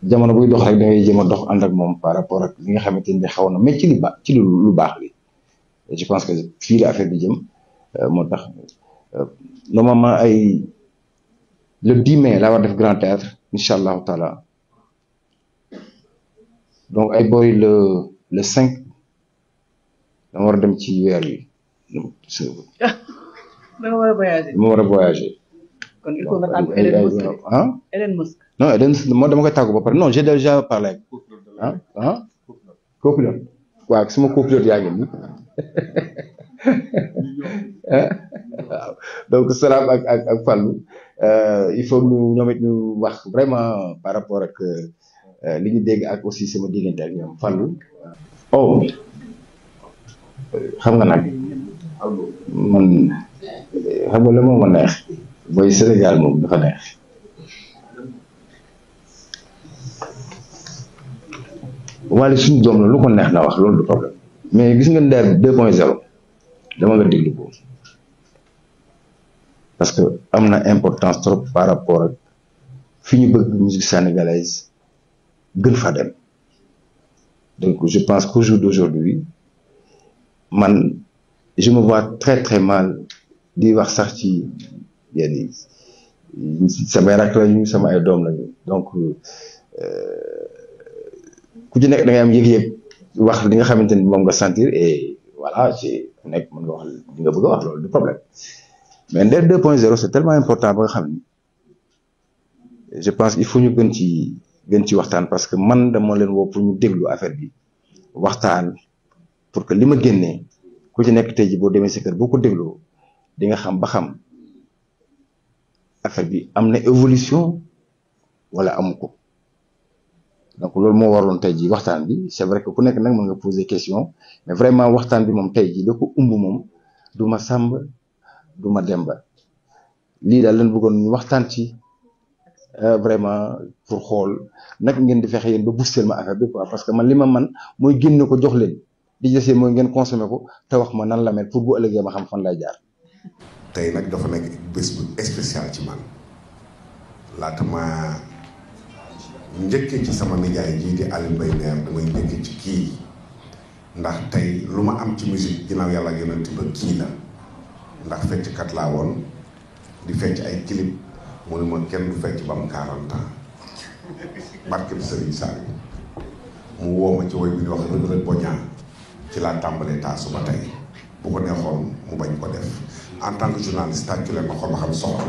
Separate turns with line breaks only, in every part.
jamono buy dox rek da ngay jéem a dox ànd ak moom par rapport ak li nga xamante ni xaw na mais ci li ci lu baax li je pense que fii la affaire bi jëm moo tax normalement ay le 10 mai laa war def grand théâtre incha allahu taala donc ay boy le 5 dama war a dem ci weer wi.
da nga war a voyager.
dama war a voyager.
kon il faut nga tàggu Elon Musk.
ah
Elon Musk.
non Elon Musk moo dama koy tàggu ba pare non j'ai déjà parlé ak copilote waaw suma copilote yaa ngi nii waaw donc salaam ak Fallou il faut ñu ñoom it ñu wax vraiment par rapport ak li ñu dégg ak aussi sama diggante ak ñoom Fallou. oh xam nga nag man xam nga la moom ma neex booy Sénégal moom dafa neex wala suñu doom la lu ko neex na wax loolu du problème mais gis nga Nder 2.0 dama nga déglu ko parce que am na importance trop par rapport ak fi ñu bëgg musique sénégalaise gën fa dem donc je pense qu'au jour d'aujourd'hui man je me vois très très mal di wax sax ci yenn yi samay rak lañu sama ay doom lañu donc ku ci nekk da ngay am yëg-yëg wax li nga xamante ni moom nga sentir et voilà ci nekk mën nga wax li nga bëgg a wax loolu du problème mais Nder 2.0 c'est tellement important ba nga xam ni je pense il faut ñu gën ci waxtaan parce que man dama leen woo pour ñu déglu affaire bi waxtaan pour que li ma génnee ku ci nekk tey ji boo demee sa kër boo ko dégloo di nga xam ba xam affaire bi am na évolution wala amu ko donc loolu moo waroon tey ji waxtaan bi c'est vrai que ku nekk nag mën nga poser question mais vraiment waxtaan bi moom tey ji da ko umb moom du ma sàmb du ma demba lii daal lañ bëggoon ñu waxtaan ci vraiment pour xool nag ngeen di fexe yéen ba booster ma affaire bi quoi parce que man li ma man mooy génne ko jox leen di desee mooy ngeen consommer ko te wax ma nan la mel pour bu ëllëgee ma xam fan lay jaar.
tey nag dafa nekk bés bu spécial ci man laata ma njëkkee ci sama nijaay jii di Alioune Mbaye Nder damay njëkkee ci kii ndax tey lu ma am ci musique ginnaaw yàlla ak yonent ba kii la ndax fecckat laa woon di fecc ay clip mu ne ma kenn du fecc ba am 40 ans barke bi Serigne Saliou mu woo ma ci woy bi ñu wax Reug Reug Boña ci laa tàmbalee taasu ba tey bu ko neexoon mu bañ ko def en tant que journaliste tàccu leen ma xool ma xam soxla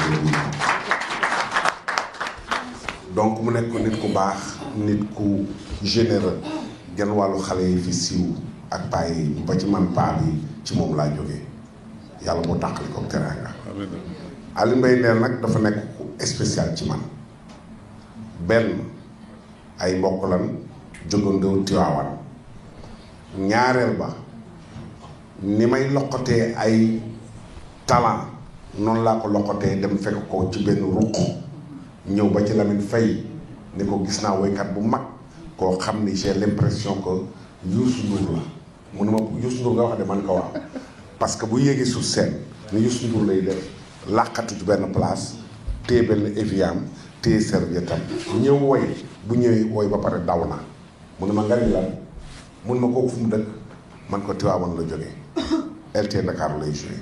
donc mu nekk nit ku baax nit ku généreux genn wàllu xale yi fi siiw ak paa yi ba ci man paa bi ci moom laa jógee yàlla moo tàqali ko teraanga Alioune Mbaye Nder nag dafa nekk ku spécial ci man benn ay mbokk lan jógandoo Tiwaawan ñaareel ba ni may loqatee ay talent noonu laa ko loqatee dem fekk ko ci benn ruq ñëw ba ci Lamine Faye ni ko gis naa woykat bu mag koo xam ni j'ai l'impression que Youssou Ndour la mu ne ma Youssou Ndour nga wax de man ko waaw parce que bu yéegee sur scène ni Youssou Ndour lay def làqatu ci benn place téye benn éviam téye serviette am ñëw woy bu ñëwee woy ba pare daw na mu ne ma nga ni lan mun ma kooku fu mu dëkk man ko Tiwaawan la jógee LT Dakar lay joué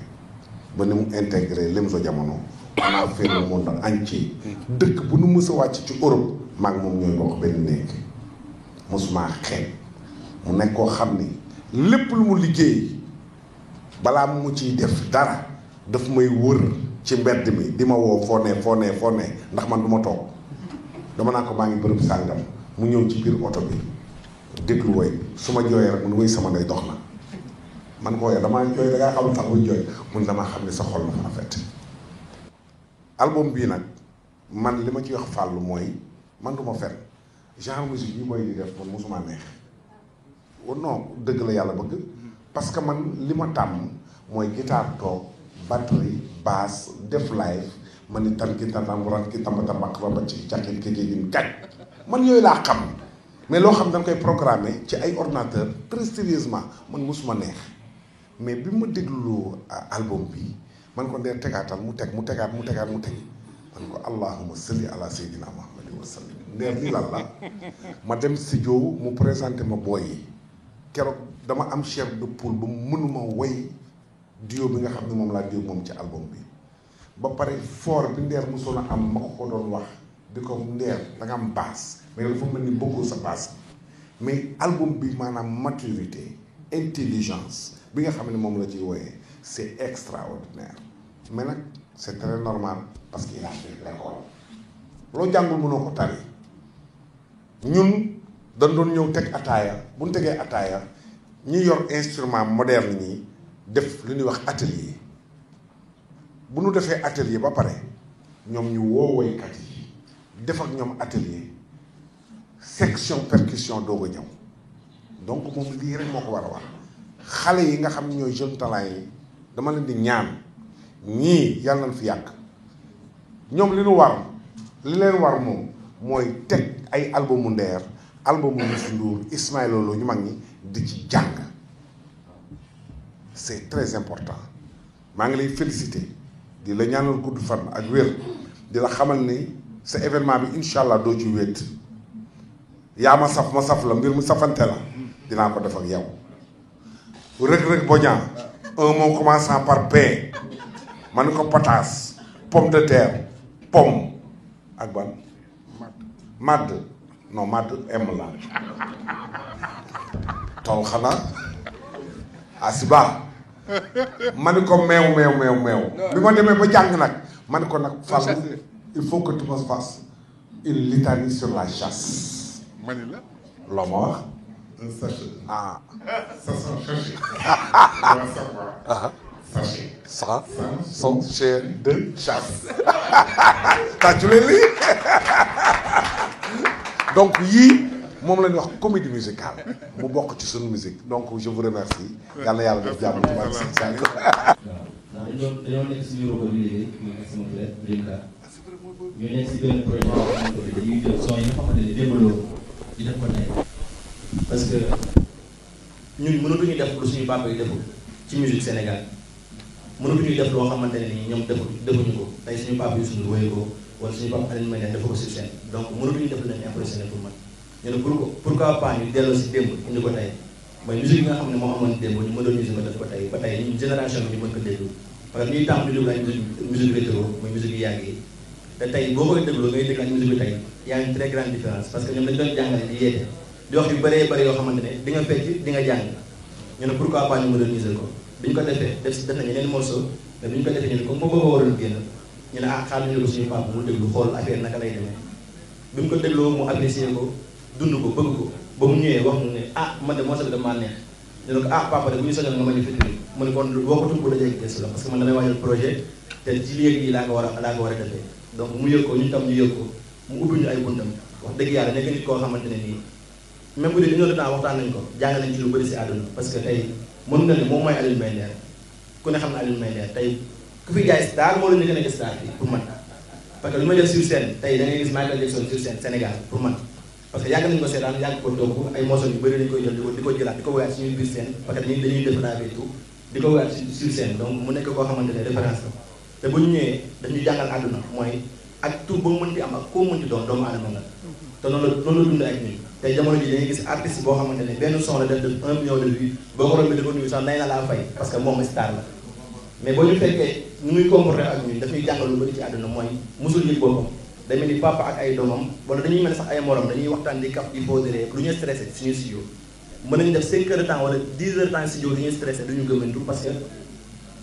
ba ni mu intégré Lemzo Jamono on a fait le monde entier dëkk bu nu mës a wàcc ci Europe maag moom ñooy bokk benn néeg mosuma xeeb mu nekk koo xam ni lépp lu mu liggéey balaa mu ciy def dara daf may wër ci mbedd mi di ma woo foo ne ndax man du ma toog dama naa ko maa ngi bërëb sàngam mu ñëw ci biir oto bi déglu woy su ma jooyee rek mun woy sama ndey dox na man ko woyee damaa jooy da ngaa xam sax muy jooy mun damaa xam ne sa xol dafa rafet album bii nag man li ma ci wax fàllu mooy man du ma fen genre musique yi mooy di def man mosuma neex non dëgg la yàlla bëgg parce que man li ma tàmm mooy guitare toog batterie basse def live man ni tan ki tantam ran ki tamba tabak raba ci caqin ki géegin kaj man yooyu laa xam mais loo xam dañ koy programmer ci ay ordinateur très sérieusement man mosuma neex mais bi ma dégluloo album bi man ko Nder tegaatal mu tegaat mu teg man ko allahumma salli ala sayyidina muhammadin wa sallim Nder lii lan la ma dem studio mu présenté ma booy yi keroog dama am chef de poule ba mënuma woy duo bi nga xam ne moom laa duo moom ci album bi ba pare fort bi Nder mosoon a am ma ko doon wax di ko Nder da nga am basse mais dafa mel ni bëggul sa basse mais album bi maanaam maturité intelligence bi nga xam ne moom la ciy woyee c'est extraordinaire mais nag c'est très normal parce qu'il a fait l'école loo jàngul mënoo ko tari ñun dañ doon ñëw teg ataaya bu ñu tegee ataaya ñi yor instrument moderne ñi def lu ñuy wax atelier bu ñu defee atelier ba pare ñoom ñu woo woykat yi def ak ñoom atelier section percussion doog a ñëw donc moom lii rek moo ko war a wax xale yi nga xam ne ñooy jeune talent yi dama leen di ñaan ñii yàlla nañ fi yàgg ñoom li leen war moom mooy teg ay albumu Nder albumu Youssou Ndour Ismaël Lô ñu mag ñi di ci jàng c'est très important maa ngi lay féliciter di la ñaanal gudd fan ak wér di la xamal ni sa événement bi incha allah doo ci wéet yaa ma saf la mbir mu safante la dinaa ko def ak yow Reug Bodian un mot commençant par P ma ne ko pataas pomme de terre pomme ak ban madd non madd M la tool xanaa asiba ma ne ko meew bi ma demee ba jàng nag ma ne ko nag Fallou il faut que tu me fasses une litanie sur la chasse loo ma wax un sachet ah ça sachet de chasse tàccu leen lii donc yii moom la ñuy wax comédie musicale mu bokk ci suñu musique donc je vous remercie yàlla yàlla def jàmm ci wàllu si saa yi.
waaw dañoo nekk si bureau bi liggéey muy sama frère Rinka ñu nekk si benn projet boo xamante ne dañuy jël son yi nga xamante ne démbaloo di def ko tey parce que ñun mënatuñu def lu suñu papa yi deful ci musique Sénégal mënatuñu def loo xamante ne nii ñoom defuñu ko tey suñu papa yi suñu wéy ko wala suñu papa Alioune Mbaye dafa ko sur scène donc mënatuñu def lu leen impressionné pour man ñu ne pourquoi pas ñu delloo si démb indi ko tey mooy musique bi nga xam ne moo amoon démb ñu moderniser ko def ko tey ba tey ñun génération bi ñu mën ko déglu parce que ñuy tàmm di déglu ay musique rétro mooy musique yu yàgg yi te tey boo koy déglu ngay déglu ak musique bi tey y a une très grande différence parce que ñoom dañu doon jàngale di yeete di wax yu bëree bëri yoo xamante ne di nga fecc di nga jàng ñu ne pourquoi pas ñu moderniser ko bi ñu ko defee def nañ yeneen morceau mais bi ñu ko defee ñu ne comme boobu waroon génn ñu ne ah xaar ñu ko suñu papa mu déglu xool affaire naka lay demee bi mu ko dégloo mu apprécier ko dund ko bëgg ko ba mu ñëwee wax mu ne ah man de morceau bi damaa neex ñu ne ko ah papa de bu ñu soñoon nga ma ñu fitiri mu ne kon waxatul bu dajee gëstu la parce que man damay waajal projet te ci léegi laa ko war a defee donc mu yëg ko ñu tam ñu yëg ko mu ubbi ñu ay buntam wax dëgg yàlla nekk nit koo xamante ne nii même bu dee une heure de temps waxtaan nañ ko jàng nañ ci lu bëri si àdduna parce que tey mën nga ne moom mooy Alioune Mbaye Nder ku ne xam ne Alioune Mbaye Nder tey ku fi jaay star moo la ñu gën a gis star bi pour man parce que li may def sur scène tey da ngay gis Michael Jackson sur scène Sénégal pour man parce que yàgg nañ ko seetaan yàgg ko toog ay morceaux yu bëri dañ koy jël di ko jëlaat di ko woyaat suñuy biir scène parce que dañuy def rabe tout di ko woyaat sur scène donc mu nekk koo xamante ne référence la te bu ñu ñëwee dañuy jàngal àdduna mooy ak tout boo mënti am ak koo mënti doon doomu aadama la te noonu la dund ak ñun tey jamono ji dañuy gis artiste boo xamante ne benn son la def 1 million de vues boo ko rombee di ko nuyu sax nay na laa fay parce que moom star la mais boo ñu fekkee ñu muy comporté ak ñun daf ñuy jàngal lu bëri ci àdduna mooy musul yëg boppam day mel ni papa ak ay doomam wala dañuy mel sax ay morom dañuy waxtaan di kaf di poser lu ñu stressé suñu studio mën nañu def 5 heures de temps wala 10 heures de temps studio duñuy stressé duñu gëmantu parce que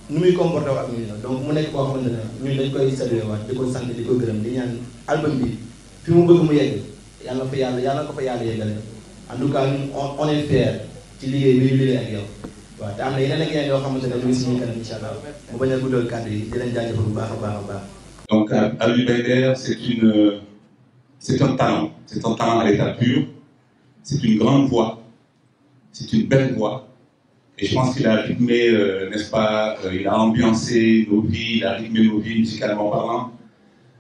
nu muy comporté ak ñun la donc mu nekk koo xamante ne ñun dañ koy saluer waat di ko sant di ko gërëm di ñaan album bi fi mu bëgg mu yegg yàlla ko fa yàlla yeggale en tout cas ñun on est fier ci liggéey bi ñu liggéey ak yow waaw te am na yeneen ak yeneen yoo xamante ne ñu ngi suñu kanam incha allah mu bañ a guddal kàddu yi di leen jaajëfal bu baax a baax a baax.
Donc Alioune Mbaye Nder, c'est un talent à l'état pur, c'est une grande voix, c'est une belle voix, et je pense qu'il a rythmé, n'est-ce pas, il a ambiancé nos vies, il a rythmé nos vies musicalement parlant.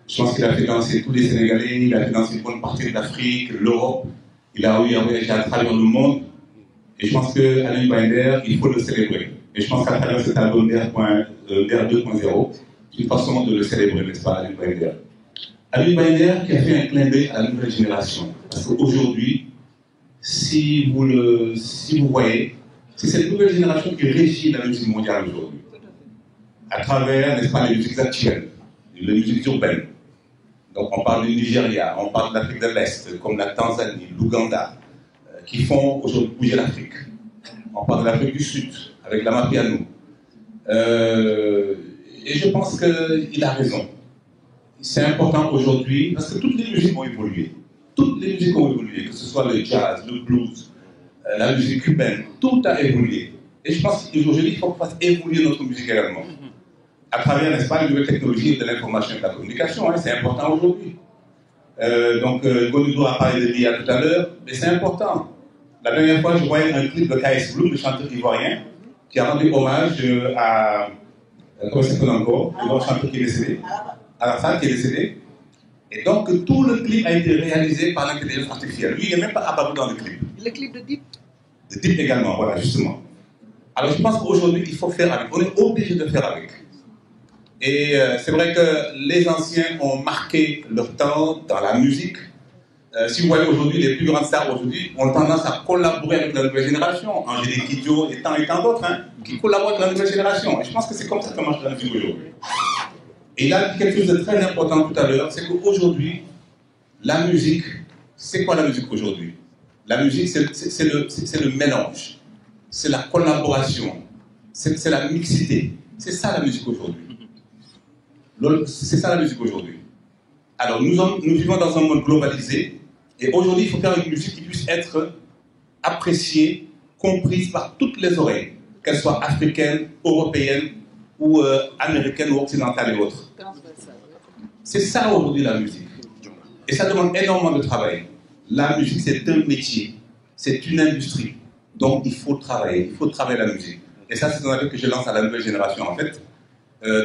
Je pense qu'il a fait danser tous les Sénégalais, il a fait danser une bonne partie de l'Afrique, l'Europe, il a eu à voyager à travers le monde, et je pense que Alioune Mbaye Nder, il faut le célébrer. Et je pense qu'à travers cet album Nder 2.0, une façon de le célébrer, n'est-ce pas, Alioune Mbaye Nder. Habib Baïder qui a fait un clin d'œil à la nouvelle génération. Parce qu'aujourd'hui, si vous voyez, c'est cette nouvelle génération qui régit la musique mondiale aujourd'hui. À travers, n'est-ce pas, les musiques actuelles, les musiques urbaines. Donc on parle du Nigeria, on parle de l'Afrique de l'Est, comme la Tanzanie, l'Ouganda, qui font aujourd'hui bouger l'Afrique. On parle de l'Afrique du Sud, avec la Mapiano. Et je pense qu'il a raison. C'est important aujourd'hui, parce que toutes les musiques ont évolué. Toutes les musiques ont évolué, que ce soit le jazz, le blues, la musique cubaine, tout a évolué. Et je pense qu'aujourd'hui, il faut qu'on fasse évoluer notre musique également. À travers, n'est-ce pas, les nouvelles technologies de l'information et de la communication, hein, c'est important aujourd'hui. Donc, Godoudo a parlé de l'IA tout à l'heure, mais c'est important. La dernière fois, je voyais un clip de K.S. Bloom, le chanteur ivoirien, qui a rendu hommage à, comment ça s'appelle encore, le chanteur qui est décédé, Arafat qui est décédé. Et donc, tout le clip a été réalisé par l'intelligence artificielle. Lui, il n'est même pas apparu dans le clip.
Le clip de Deep.
De Deep également, voilà, justement. Alors, je pense qu'aujourd'hui, il faut faire avec. On est obligé de faire avec. Et c'est vrai que les anciens ont marqué leur temps dans la musique. Si vous voyez aujourd'hui, les plus grandes stars aujourd'hui ont tendance à collaborer avec la nouvelle génération. Angélique Kidjo et tant d'autres, hein, qui collaborent avec la nouvelle génération. Et je pense que c'est comme ça que marche la musique aujourd'hui. Et il a dit quelque chose de très important tout à l'heure, c'est qu'aujourd'hui, la musique, c'est quoi la musique aujourd'hui? La musique, c'est le mélange, c'est la collaboration, c'est la mixité. C'est ça la musique aujourd'hui. C'est ça la musique aujourd'hui. Alors nous vivons dans un monde globalisé, et aujourd'hui il faut faire une musique qui puisse être appréciée, comprise par toutes les oreilles, qu'elles soient africaines, européennes, ou américaines ou occidentales et autres. C'est ça aujourd'hui la musique. Et ça demande énormément de travail. La musique c'est un métier, c'est une industrie. Donc il faut travailler la musique. Et ça c'est un appel que je lance à la nouvelle génération en fait.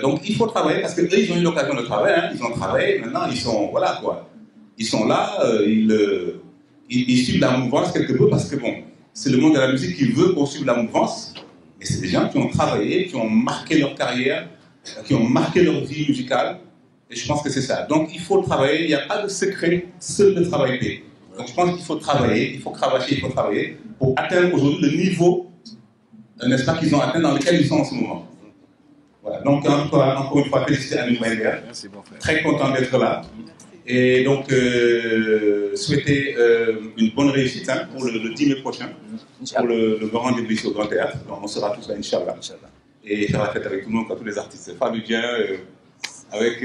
Donc il faut travailler parce qu'eux ils ont eu l'occasion de travailler, hein. Ils ont travaillé, maintenant ils sont, voilà quoi. Ils sont là, ils suivent la mouvance quelque peu parce que bon, c'est le monde de la musique qui veut qu'on suive la mouvance. Et c'est des gens qui ont travaillé, qui ont marqué leur carrière, qui ont marqué leur vie musicale. Et je pense que c'est ça. Donc il faut travailler, il n'y a pas de secret, seul le travail paie. Donc je pense qu'il faut travailler, il faut cravacher, il faut travailler pour atteindre aujourd'hui le niveau, n'est-ce pas, qu'ils ont atteint dans lequel ils sont en ce moment. Voilà. Donc encore une fois, féliciter Habib Baïder. Très content d'être là. Et donc souhaiter une bonne réussite hein, pour le 10 mai prochain, pour le grand rendez-vous ici au Grand Théâtre. Donc on sera tous là, Inch'Allah. Et faire la fête avec tout le monde, tous les artistes. Fabien Dien, avec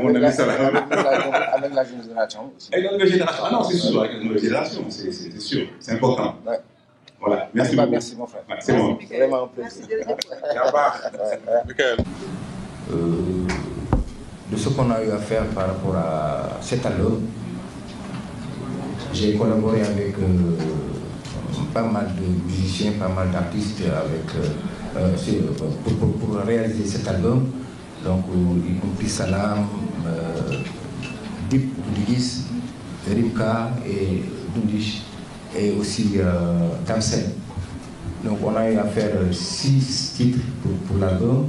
mon ami Salah.
Avec la jeune génération aussi.
Avec la nouvelle génération. Ah non, c'est sûr, avec la nouvelle génération, c'est sûr, c'est important. Ouais. Voilà, merci beaucoup.
Merci mon frère.
Ouais, c'est bon.
Vraiment un plaisir. De ce qu'on a eu à faire par rapport à cet album, j'ai collaboré avec pas mal de musiciens, pas mal d'artistes pour réaliser cet album. Donc, y compris Salam, Dip Doudigis, Rimka et Dundish, et aussi Damsen. Donc, on a eu à faire 6 titres pour l'album.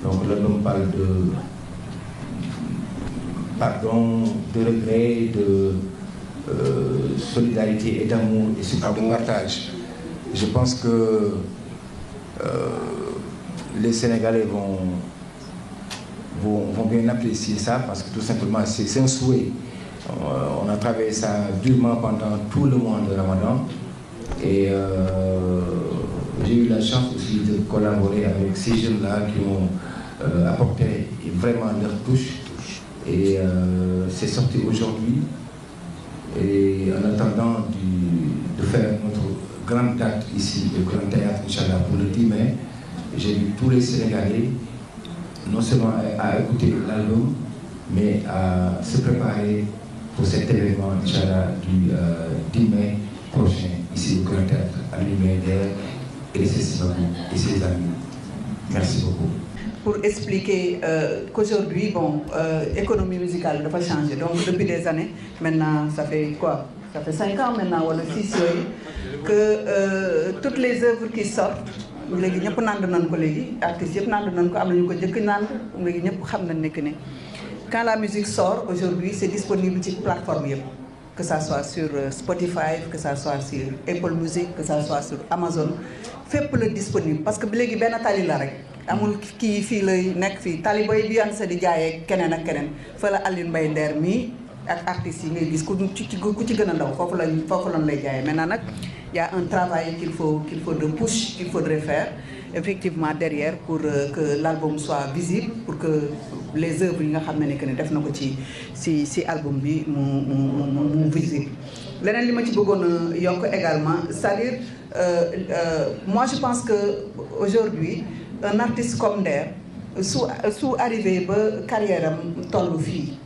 Donc, l'album parle de pardon, de regret, de solidarité et d'amour et surtout de partage. Je pense que les Sénégalais vont bien apprécier ça parce que tout simplement c'est un souhait. On a travaillé ça durement pendant tout le mois de Ramadan et j'ai eu la chance aussi de collaborer avec ces jeunes-là qui ont apporté vraiment leur touche. Et c'est sorti aujourd'hui. Et en attendant de faire notre grande date ici, le Grand Théâtre, Inch'Allah, pour le 10 mai, j'ai vu tous les Sénégalais, non seulement à écouter l'album, mais à se préparer pour cet événement, Inch'Allah, du 10 mai prochain, ici au Grand Théâtre, à l'Humanitaire et ses amis. Merci beaucoup.
Pour expliquer qu'aujourd'hui, bon, l'économie musicale doit changer. Donc depuis des années, maintenant, ça fait quoi? Ça fait 5 ans maintenant, ou 6 ans, que toutes les œuvres qui sortent, léegi ñëpp nand nañ ko léegi artistes yëpp nand nañ ko am nañu ko jëkk nand léegi ñëpp xam nañ ne que ne quand la musique sort aujourd'hui c'est disponible sur plateforme yëpp que ça soit sur Spotify que ça soit sur Apple Music que ça soit sur Amazon fépp la disponible parce que ba léegi benn tali la rek amul kii fii lay nekk fii tali bay Beyoncé di jaayee keneen ak keneen fa la Alioune Mbaye Nder mii ak artistes yi ngay gis ku ci gën a ndaw foofu lañ lay jaayee maintenant nag y a un travail qu'il faut de push qu'il faudrait faire effectivement derrière pour que l'album soit visible pour que les œuvres yi nga xam ne que ne def na ko ci album bi mu visible. leneen li ma ci bëggoon a yokk également c'est-à-dire moi je pense que aujourd'hui un artiste comme Nder su arrivé ba carrière am tollu fii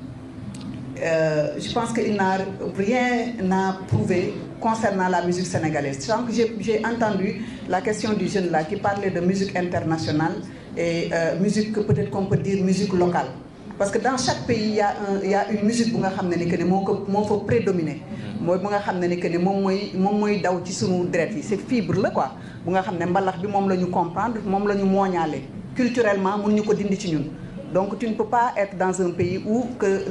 je pense que il n'a rien à prouver concernant la musique sénégalaise. Donc j'ai entendu la question du jeune là qui parlait de musique internationale et musique peut-être qu'on peut dire musique locale. Parce que dans chaque pays il y a une musique bu nga xam ne ni que ne moo fa prédominer. mooy bu nga xam ne ni que ne moom mooy daw ci sunu deret yi c'est fibre la quoi bu nga xam ne mbalax bi moom la ñu comprendre moom la ñu mooñaale culturellement mun ñu ko dindi ci ñun. Donc tu ne peux pas être dans un pays où que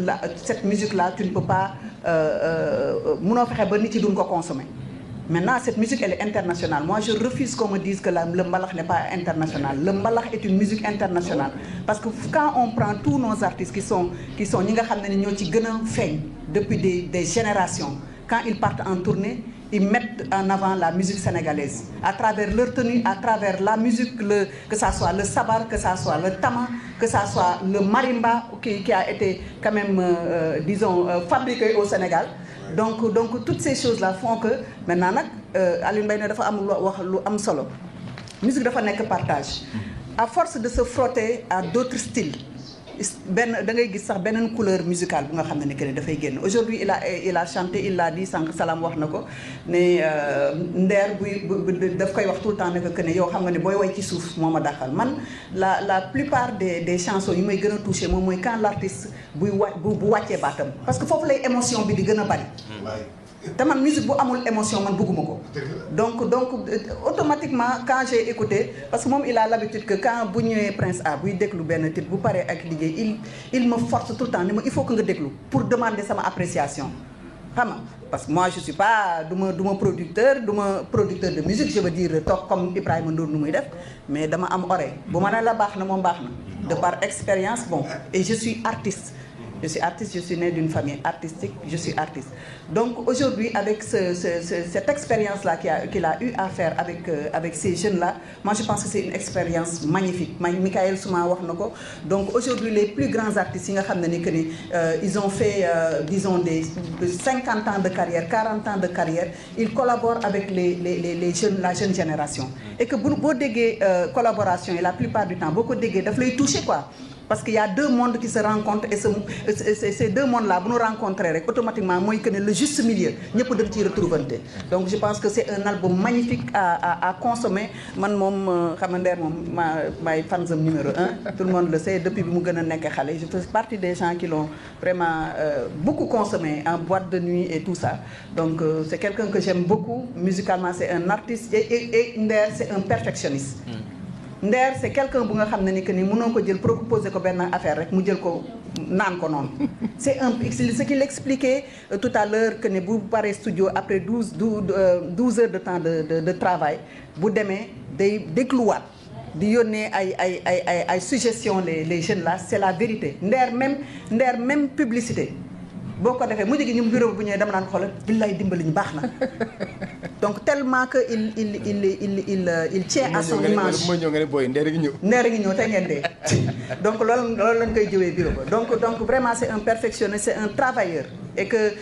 cette musique-là, tu ne peux pas mënoo fexe ba nit yi duñ ko consommer. Maintenant cette musique elle est internationale. Moi je refuse qu'on me dise que le mbalax n'est pas international. Le mbalax est une musique internationale. Parce que quand on prend tous nos artistes qui sont ñi nga xam ne ñoo ci gën a feeñ depuis des générations, quand ils partent en tournée, ils mettent en avant la musique sénégalaise à travers leur tenue, à travers la musique, que ça soit le sabar, que ça soit le tama, que ça soit le marimba qui a été quand même, disons, fabriqué au Sénégal. Donc toutes ces choses-là font que maintenant Alioune Mbaye dafa am wax lu am solo. Musique dafa nekk partage. À force de se frotter à d'autres styles. Da ngay gis sax beneen couleur musicale bu nga xam ne que ne dafay génn. Aujourd'hui il a chanté, il l'a dit sànq Salam wax na ko ne Nder daf koy wax tout le temps ne que ne yow xam nga ne booy way ci suuf moo ma daxal man la plupart des chansons yi may gën a touché moom mooy quand l'artiste bu wàccee baatam parce que foofu lay émotion bi di gën a bari. te man musique bu amul émotion man bëgguma ko. donc automatiquement quand j'ai écouté parce que moom il a l'habitude que quand bu ñëwee Prince Art buy déglu benn titre bu paree ak liggéey il me force tout le temps ni ma il faut que nga déglu pour demander sama appréciation xam nga parce que moi je suis pas du ma producteur de musique je veux dire toog comme Ibrahima Ndour nu muy def mais dama am oreille bu ma ne la baax na moom baax na de par expérience bon et je suis artiste. Je suis artiste, je suis née d'une famille artistique, je suis artiste. Donc aujourd'hui, avec cette expérience-là qu'il a eu à faire avec ces jeunes-là, moi je pense que c'est une expérience magnifique. Michael Souma wax na ko. Donc aujourd'hui, les plus grands artistes, ils ont fait, disons, des 50 ans de carrière, 40 ans de carrière. Ils collaborent avec les jeunes, la jeune génération. Et que beaucoup de collaboration, et la plupart du temps, beaucoup de daf lay toucher quoi. Parce qu'il y a deux mondes qui se rencontrent et ces deux mondes-là, vous nous rencontrez automatiquement, moi, le juste milieu, nous pouvons s'y retrouver. Donc je pense que c'est un album magnifique à consommer. Moi, je suis fan numéro 1, tout le monde le sait, depuis que je suis je fais partie des gens qui l'ont vraiment beaucoup consommé en boîte de nuit et tout ça. Donc c'est quelqu'un que j'aime beaucoup, musicalement c'est un artiste et Nder c'est un perfectionniste. Nder c'est quelqu'un bu nga xam ne ni que ni mënoo ko jël proposer ko benn affaire rek mu jël ko naan ko noonu. C'est ce qu'il expliquait tout à l'heure que ne bu paree studio après 12 heures de temps de travail bu demee day dégluwaat di yónnee ay suggestions les jeunes là c'est la vérité Nder même publicité boo ko defee mujj gi ñu bureau bu ñëwee dama naan xoolal billaay dimbali ñu baax na. Donc tellement que il tient à son image.
mooy ñëw nga ne booy Nder a ngi ñëw.
Nder a ngi ñëw te ngeen dee. Donc loolu lañ koy jëwee bureau ba donc vraiment c'est un perfectionniste, c'est un travailleur et que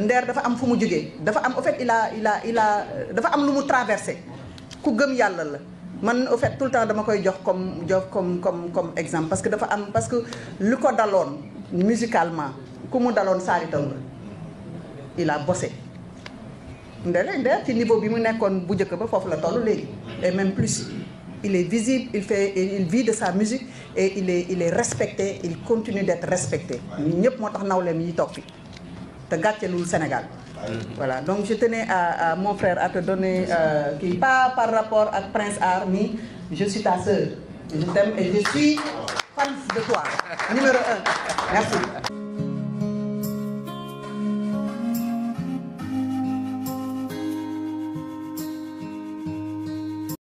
Nder dafa am fu mu jógee dafa am en fait il a dafa am lu mu traversé ku gëm yàlla la. Man au fait tout le temps dama koy jox comme exemple parce que lu ko daloon musicalement ku mu daloon saaritam la il a bossé. Nder ci niveau bi mu nekkoon bu njëkk ba foofu la toll léegi et même plus il est visible il vit de sa musique et il est respecté il continue d'être respecté ñëpp moo tax nawleem yi toog fi te gàccelul Sénégal. Voilà donc je tenais à mon frère à te donner pas par rapport à Prince Art mais je suis ta sœur je t'aime et je suis fans de toi numéro 1 merci.